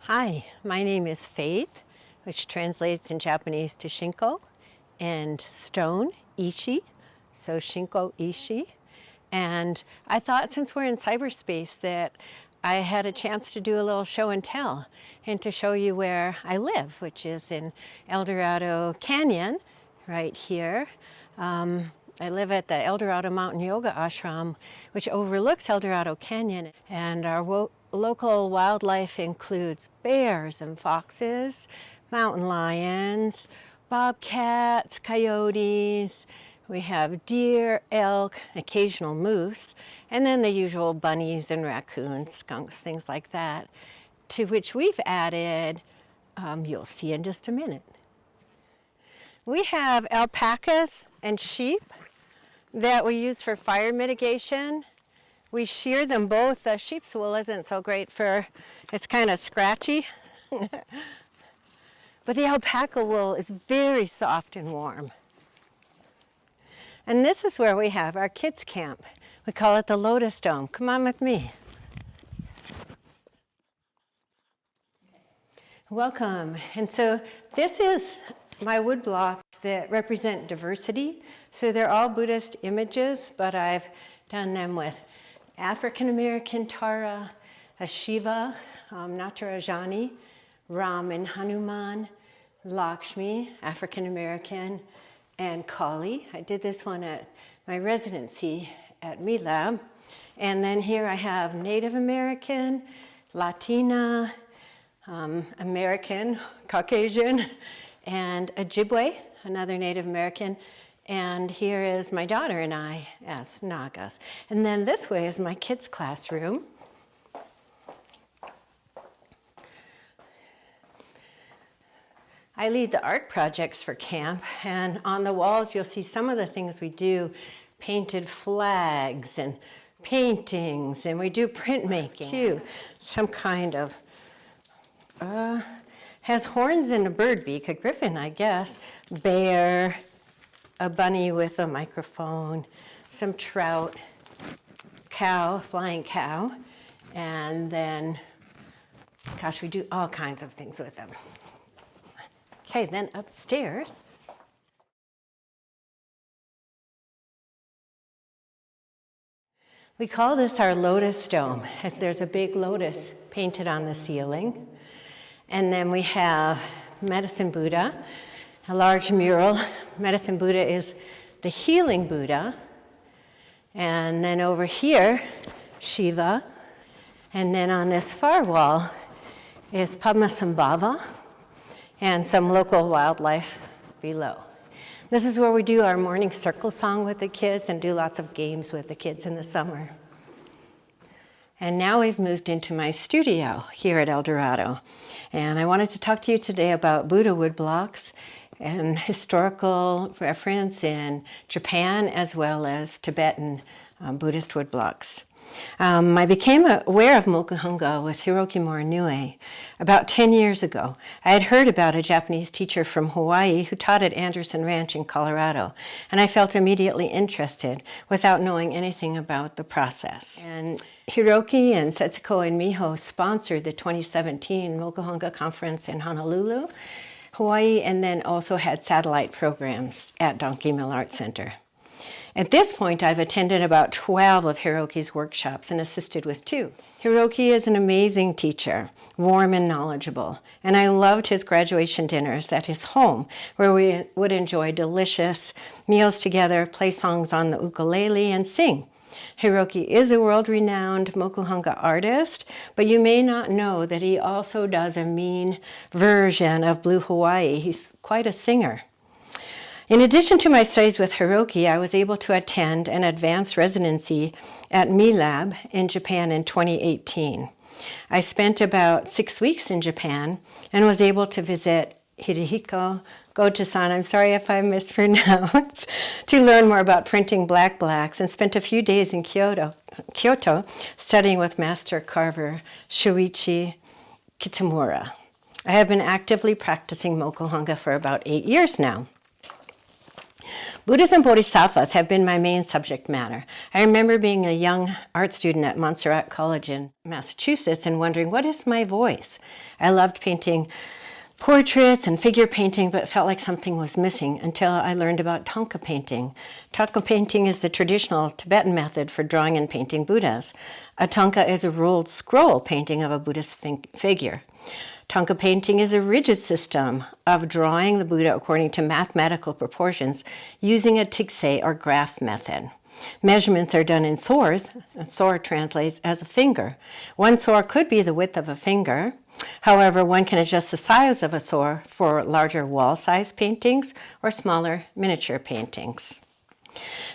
Hi, my name is Faith, which translates in Japanese to Shinko, and stone, Ishi, so Shinko Ishi. And I thought since we're in cyberspace that I had a chance to do a little show and tell and to show you where I live, which is in El Dorado Canyon, right here. I live at the El Dorado Mountain Yoga Ashram, which overlooks El Dorado Canyon, and our local wildlife includes bears and foxes, mountain lions, bobcats, coyotes. We have deer, elk, occasional moose, and then the usual bunnies and raccoons, skunks, things like that, to which we've added, you'll see in just a minute. We have alpacas and sheep that we use for fire mitigation. We shear them both. The sheep's wool isn't so great it's kind of scratchy. But the alpaca wool is very soft and warm. And this is where we have our kids' camp. We call it the Lotus Dome. Come on with me. Welcome. And so this is my woodblocks that represent diversity. So they're all Buddhist images, but I've done them with African American Tara, a Shiva, Natarajani, Ram and Hanuman, Lakshmi, African American, and Kali. I did this one at my residency at MeLab. And then here I have Native American, Latina, American, Caucasian, and Ojibwe, another Native American. And here is my daughter and I as Nagas. And then this way is my kids' classroom. I lead the art projects for camp, and on the walls you'll see some of the things we do, painted flags and paintings, and we do printmaking too. Some kind of, has horns and a bird beak, a griffin I guess, bear, a bunny with a microphone, some trout, cow, flying cow, and then, gosh, we do all kinds of things with them. Okay, then upstairs, we call this our lotus dome, as there's a big lotus painted on the ceiling. And then we have Medicine Buddha, a large mural. Medicine Buddha is the healing Buddha. And then over here, Shiva. And then on this far wall is Padmasambhava and some local wildlife below. This is where we do our morning circle song with the kids and do lots of games with the kids in the summer. And now we've moved into my studio here at El Dorado. And I wanted to talk to you today about Buddha woodblocks and historical reference in Japan as well as Tibetan Buddhist woodblocks. I became aware of Mokuhunga with Hiroki Morinue about 10 years ago. I had heard about a Japanese teacher from Hawaii who taught at Anderson Ranch in Colorado, and I felt immediately interested without knowing anything about the process. And Hiroki and Setsuko and Miho sponsored the 2017 Mokuhanga Conference in Honolulu, Hawaii, and then also had satellite programs at Donkey Mill Art Center. At this point, I've attended about 12 of Hiroki's workshops and assisted with 2. Hiroki is an amazing teacher, warm and knowledgeable, and I loved his graduation dinners at his home, where we would enjoy delicious meals together, play songs on the ukulele, and sing. Hiroki is a world-renowned Mokuhanga artist, but you may not know that he also does a mean version of Blue Hawaii. He's quite a singer. In addition to my studies with Hiroki, I was able to attend an advanced residency at MeLab in Japan in 2018. I spent about 6 weeks in Japan and was able to visit Hidehiko Goto-san, I'm sorry if I mispronounced, to learn more about printing blacks, and spent a few days in Kyoto studying with master carver Shuichi Kitamura. I have been actively practicing Mokuhanga for about 8 years now. Buddhas and Bodhisattvas have been my main subject matter. I remember being a young art student at Montserrat College in Massachusetts and wondering, what is my voice? I loved painting portraits and figure painting, but felt like something was missing until I learned about Thangka painting. Thangka painting is the traditional Tibetan method for drawing and painting Buddhas. A Thangka is a ruled scroll painting of a Buddhist figure. Thangka painting is a rigid system of drawing the Buddha according to mathematical proportions using a tiksei or graph method. Measurements are done in sores, and sore translates as a finger. One sore could be the width of a finger. However, one can adjust the size of a sore for larger wall-size paintings or smaller miniature paintings.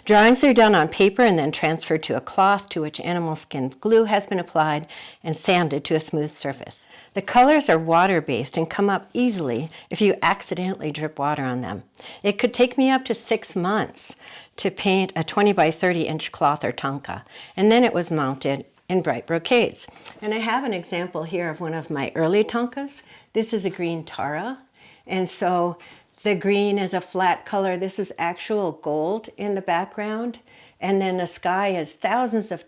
Drawings are done on paper and then transferred to a cloth to which animal skin glue has been applied and sanded to a smooth surface. The colors are water-based and come up easily if you accidentally drip water on them. It could take me up to 6 months to paint a 20 by 30 inch cloth or Thangka, and then it was mounted in bright brocades. And I have an example here of one of my early Thangkas. This is a green Tara, and so the green is a flat color. This is actual gold in the background. And then the sky is thousands of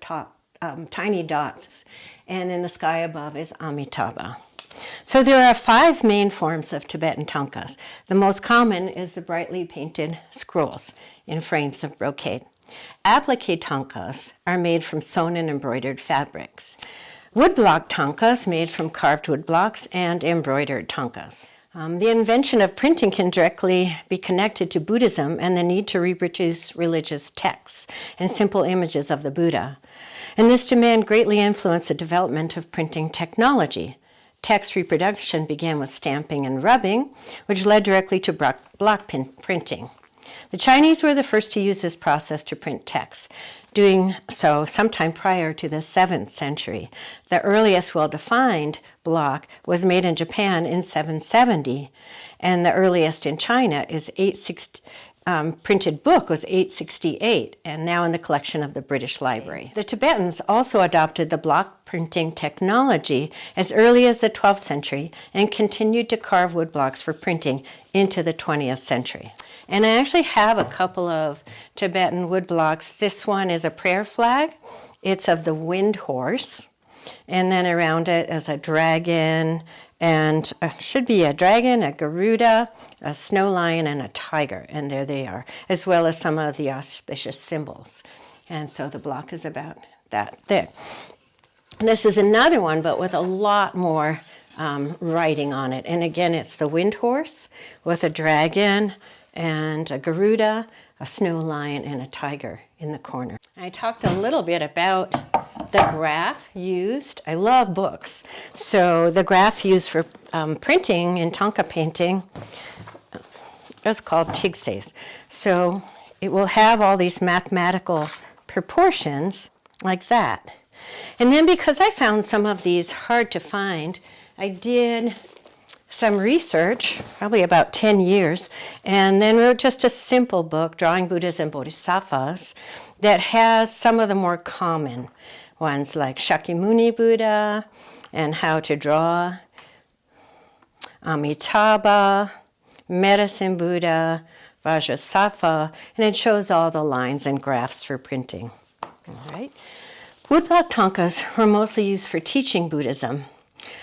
tiny dots. And in the sky above is Amitabha. So there are 5 main forms of Tibetan Thangkas. The most common is the brightly painted scrolls in frames of brocade. Applique Thangkas are made from sewn and embroidered fabrics. Woodblock Thangkas made from carved wood blocks and embroidered Thangkas. The invention of printing can directly be connected to Buddhism and the need to reproduce religious texts and simple images of the Buddha. And this demand greatly influenced the development of printing technology. Text reproduction began with stamping and rubbing, which led directly to block printing. The Chinese were the first to use this process to print texts, doing so sometime prior to the 7th century. The earliest well-defined block was made in Japan in 770, and the earliest in China is printed book was 868, and now in the collection of the British Library. The Tibetans also adopted the block printing technology as early as the 12th century and continued to carve wood blocks for printing into the 20th century. And I actually have a couple of Tibetan wood blocks. This one is a prayer flag. It's of the wind horse. And then around it is a dragon, and should be a dragon, a Garuda, a snow lion, and a tiger. And there they are, as well as some of the auspicious symbols. And so the block is about that thick. This is another one, but with a lot more writing on it. And again, it's the wind horse with a dragon and a Garuda, a snow lion, and a tiger in the corner. I talked a little bit about the graph used. I love books. So the graph used for printing in Thangka painting is called tigseis. So it will have all these mathematical proportions like that. And then because I found some of these hard to find, I did some research, probably about 10 years, and then wrote just a simple book, Drawing Buddhas and Bodhisattvas, that has some of the more common ones like Shakyamuni Buddha and how to draw, Amitabha, Medicine Buddha, Vajrasattva, and it shows all the lines and graphs for printing. All right. Woodblock Thangkas were mostly used for teaching Buddhism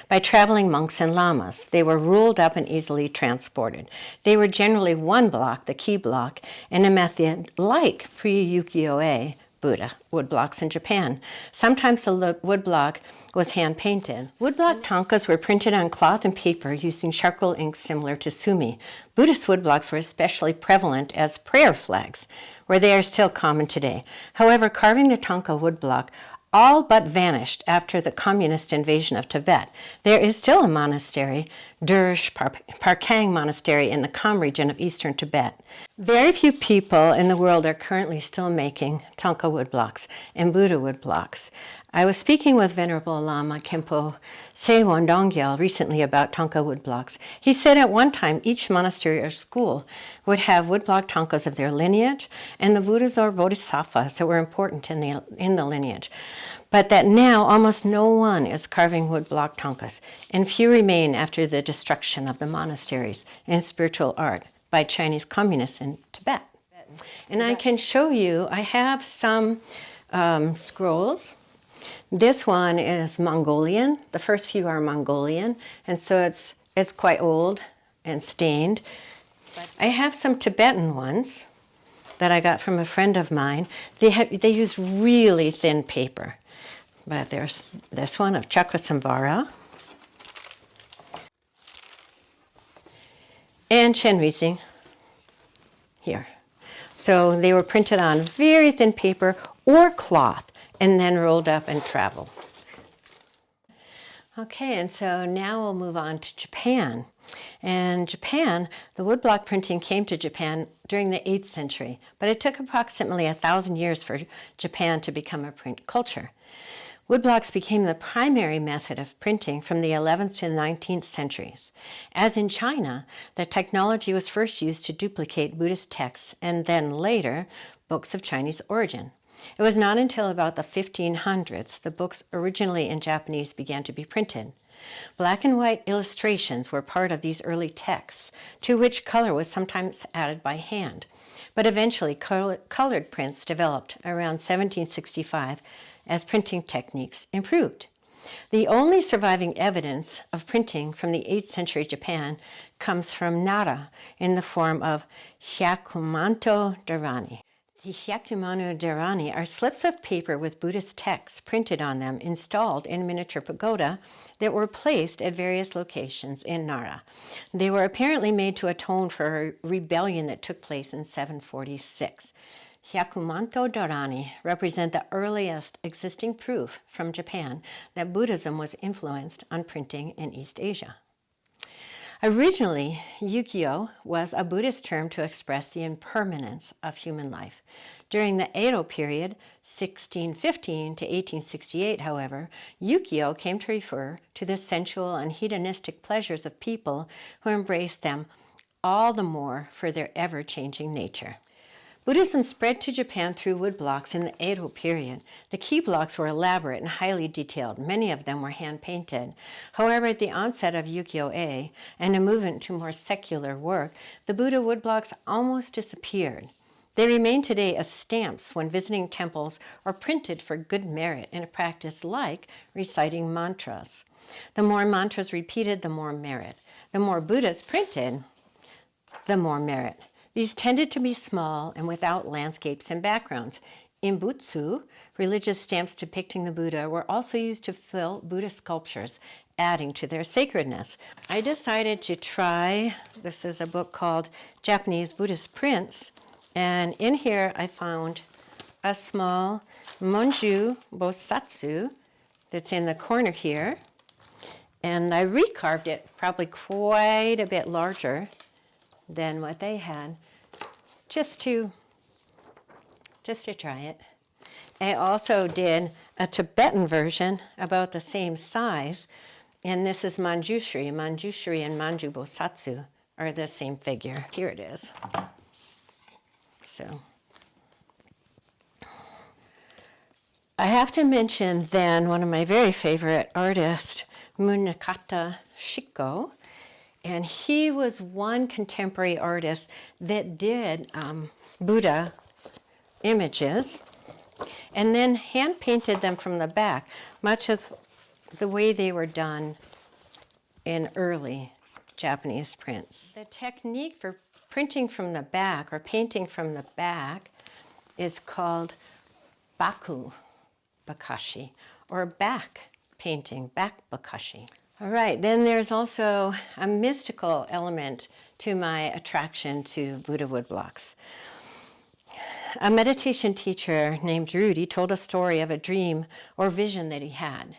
by traveling monks and lamas. They were rolled up and easily transported. They were generally one block, the key block, and a method like pre-ukiyo-e Buddha woodblocks in Japan. Sometimes the woodblock was hand-painted. Woodblock Thangkas were printed on cloth and paper using charcoal ink similar to sumi. Buddhist woodblocks were especially prevalent as prayer flags, where they are still common today. However, carving the Thangka woodblock all but vanished after the communist invasion of Tibet. There is still a monastery, Dersh Parkang Monastery, in the Kham region of eastern Tibet. Very few people in the world are currently still making Thangka woodblocks and Buddha woodblocks. I was speaking with Venerable Lama Khenpo Sewon Dongyal recently about Thangka woodblocks. He said at one time each monastery or school would have woodblock Thangkas of their lineage and the Buddhas or Bodhisattvas that were important in the lineage. But that now almost no one is carving woodblock Thangkas, and few remain after the destruction of the monasteries and spiritual art by Chinese communists in Tibet. And I can show you, I have some scrolls. This one is Mongolian. The first few are Mongolian, and so it's quite old and stained. I have some Tibetan ones that I got from a friend of mine. They use really thin paper. But there's this one of Chakrasamvara and Chenrezig here. So they were printed on very thin paper or cloth and then rolled up and traveled. Okay, and so now we'll move on to Japan. And Japan, the woodblock printing came to Japan during the 8th century, but it took approximately 1,000 years for Japan to become a print culture. Woodblocks became the primary method of printing from the 11th to the 19th centuries. As in China, the technology was first used to duplicate Buddhist texts and then later books of Chinese origin. It was not until about the 1500s the books originally in Japanese began to be printed. Black and white illustrations were part of these early texts, to which color was sometimes added by hand. But eventually colored prints developed around 1765 as printing techniques improved. The only surviving evidence of printing from the 8th century Japan comes from Nara in the form of Hyakumanto Dharani. The Hyakumanto Dharani are slips of paper with Buddhist texts printed on them installed in miniature pagoda that were placed at various locations in Nara. They were apparently made to atone for a rebellion that took place in 746. Hyakumanto Dharani represent the earliest existing proof from Japan that Buddhism was influenced on printing in East Asia. Originally, Yukio was a Buddhist term to express the impermanence of human life. During the Edo period, 1615 to 1868, however, Yukio came to refer to the sensual and hedonistic pleasures of people who embraced them all the more for their ever-changing nature. Buddhism spread to Japan through woodblocks in the Edo period. The key blocks were elaborate and highly detailed. Many of them were hand-painted. However, at the onset of ukiyo-e and a movement to more secular work, the Buddha woodblocks almost disappeared. They remain today as stamps when visiting temples or printed for good merit in a practice like reciting mantras. The more mantras repeated, the more merit. The more Buddhas printed, the more merit. These tended to be small and without landscapes and backgrounds. In Butsu, religious stamps depicting the Buddha were also used to fill Buddhist sculptures, adding to their sacredness. I decided to try, this is a book called Japanese Buddhist Prints, and in here I found a small Monju Bosatsu that's in the corner here, and I recarved it probably quite a bit larger than what they had, just to try it. I also did a Tibetan version about the same size, and this is Manjushri. Manjushri and Manju Bosatsu are the same figure. Here it is. So I have to mention then one of my very favorite artists, Munakata Shiko. And he was one contemporary artist that did Buddha images and then hand-painted them from the back, much of the way they were done in early Japanese prints. The technique for printing from the back or painting from the back is called baku bakashi, or back painting, back bakashi. All right, then there's also a mystical element to my attraction to Buddha woodblocks. A meditation teacher named Rudy told a story of a dream or vision that he had.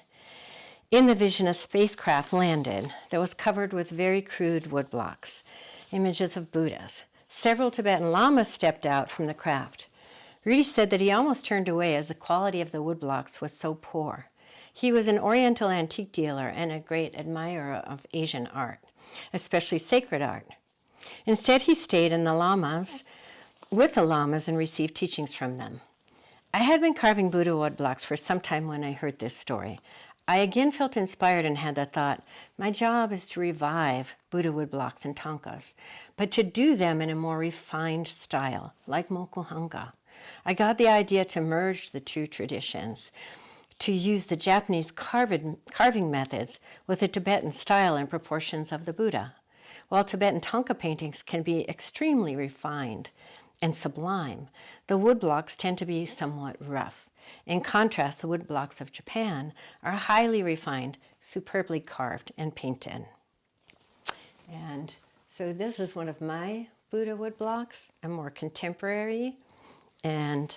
In the vision, a spacecraft landed that was covered with very crude woodblocks, images of Buddhas. Several Tibetan lamas stepped out from the craft. Rudy said that he almost turned away as the quality of the woodblocks was so poor. He was an Oriental antique dealer and a great admirer of Asian art, especially sacred art. Instead, he stayed with the lamas and received teachings from them. I had been carving Buddha woodblocks for some time when I heard this story. I again felt inspired and had the thought, my job is to revive Buddha woodblocks and tankas, but to do them in a more refined style, like Mocohunga. I got the idea to merge the two traditions, to use the Japanese carving methods with the Tibetan style and proportions of the Buddha. While Tibetan tanka paintings can be extremely refined and sublime, the woodblocks tend to be somewhat rough. In contrast, the woodblocks of Japan are highly refined, superbly carved and painted. And so this is one of my Buddha woodblocks, a more contemporary, and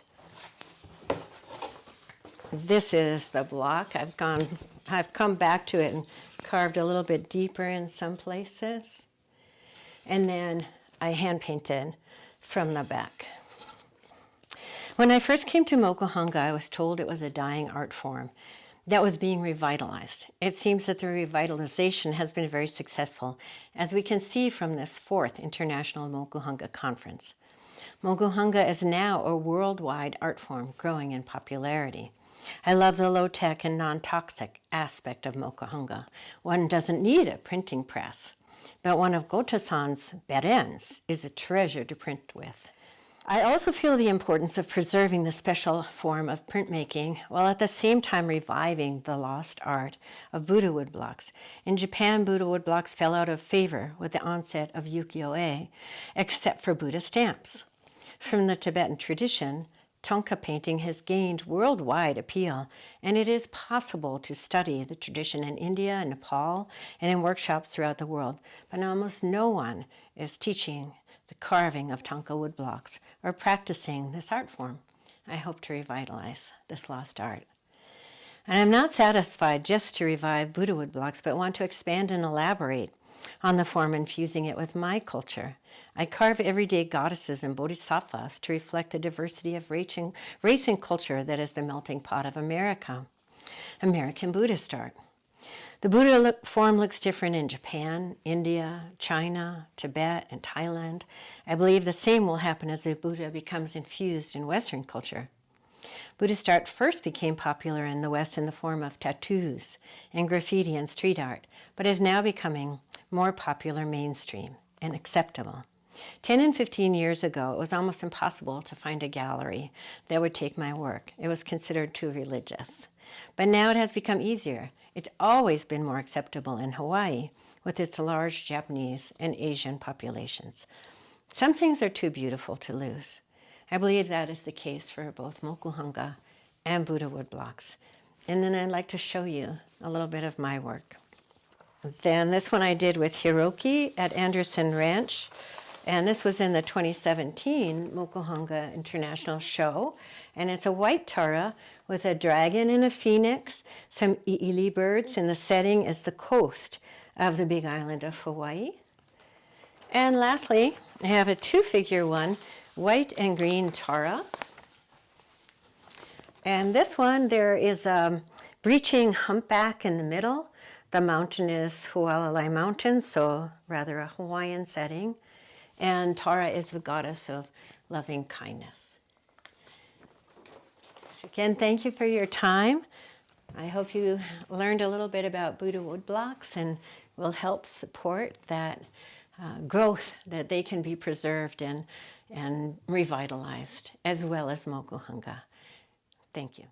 this is the block. I've come back to it and carved a little bit deeper in some places. And then I hand painted from the back. When I first came to Mocohunga, I was told it was a dying art form that was being revitalized. It seems that the revitalization has been very successful, as we can see from this 4th International Mokuhanga Conference. Mokuhanga is now a worldwide art form growing in popularity. I love the low-tech and non-toxic aspect of Mocohunga. One doesn't need a printing press, but one of Goto-san's berens is a treasure to print with. I also feel the importance of preserving the special form of printmaking while at the same time reviving the lost art of Buddha woodblocks. In Japan, Buddha woodblocks fell out of favor with the onset of ukiyo-e, except for Buddha stamps. From the Tibetan tradition, tanka painting has gained worldwide appeal, and it is possible to study the tradition in India, Nepal, and in workshops throughout the world, but almost no one is teaching the carving of tanka woodblocks or practicing this art form. I hope to revitalize this lost art. And I'm not satisfied just to revive Buddha woodblocks, but want to expand and elaborate on the form, infusing it with my culture. I carve everyday goddesses and bodhisattvas to reflect the diversity of race and culture that is the melting pot of American Buddhist art. The Buddha form looks different in Japan, India, China, Tibet, and Thailand. I believe the same will happen as the Buddha becomes infused in Western culture. Buddhist art first became popular in the West in the form of tattoos and graffiti and street art, but is now becoming more popular mainstream and acceptable. 10 and 15 years ago, it was almost impossible to find a gallery that would take my work. It was considered too religious. But now it has become easier. It's always been more acceptable in Hawaii with its large Japanese and Asian populations. Some things are too beautiful to lose. I believe that is the case for both Mokuhanga and Buddha woodblocks. And then I'd like to show you a little bit of my work. Then this one I did with Hiroki at Anderson Ranch. And this was in the 2017 Mokuhanga International Show. And it's a white Tara with a dragon and a phoenix, some i'ili birds, and the setting is the coast of the big island of Hawaii. And lastly, I have a 2-figure one, white and green Tara. And this one, there is a breaching humpback in the middle. The mountain is Hualalai Mountain, so rather a Hawaiian setting. And Tara is the goddess of loving kindness. So again, thank you for your time. I hope you learned a little bit about Buddha woodblocks and will help support that growth, that they can be preserved and revitalized, as well as Mocohunga. Thank you.